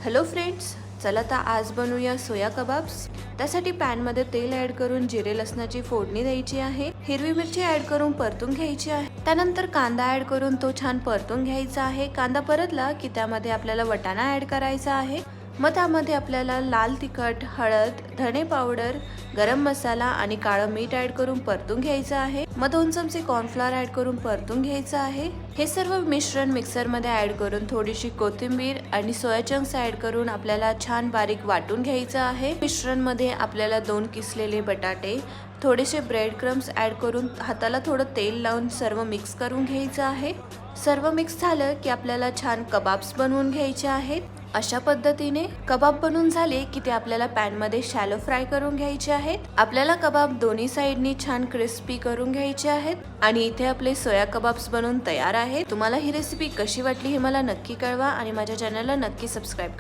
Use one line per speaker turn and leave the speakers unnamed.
Hello friends, चला तर आज बनवूया सोया कबाब्स। त्यासाठी पॅन मध्ये तेल ऍड करून जिरे लसणाची फोडणी द्यायची आहे। हिरवी मिरची ऍड करून परतून घ्यायची आहे। त्यानंतर कांदा ऍड करून तो छान परतून घ्यायचा आहे। कांदा परतला की त्यामध्ये आपल्याला वाटाणा ऍड करायचा आहे। मग त्यामध्ये आपल्याला लाल तिखट, हळद, धणे पावडर, गरम मसाला आणि काळं मीठ ऍड करून परतून घ्यायचं आहे। मग 2 चमचे कॉर्नफ्लोअर ऍड करून परतून घ्यायचं आहे। हे सर्व मिश्रण मिक्सर मध्ये ऍड करून थोडीशी कोथिंबीर आणि सोया चंक्स ऍड करून आपल्याला छान बारीक वाटून घ्यायचं आहे। मिश्रण मध्ये आपल्याला 2 किसलेले बटाटे, थोडेसे ब्रेड क्रम्स ऍड करून हाताला थोडं तेल लावून सर्व मिक्स करून घ्यायचं आहे। सर्व मिक्स झालं की आपल्याला छान कबाब्स बनवून घ्यायचे आहेत। अशा पद्धतीने कबाब बनवून झाले की ते आपल्याला पॅन मध्ये शॅलो फ्राय करून घ्यायचे आहेत। आपल्याला कबाब दोन्ही साइडनी छान क्रिस्पी करून घ्यायचे आहेत। आणि इथे आपले सोया कबाब्स बनवून तयार आहेत। तुम्हाला ही रेसिपी कशी वाटली हे मला नक्की कळवा आणि माझ्या चॅनलला नक्की सबस्क्राइब करा।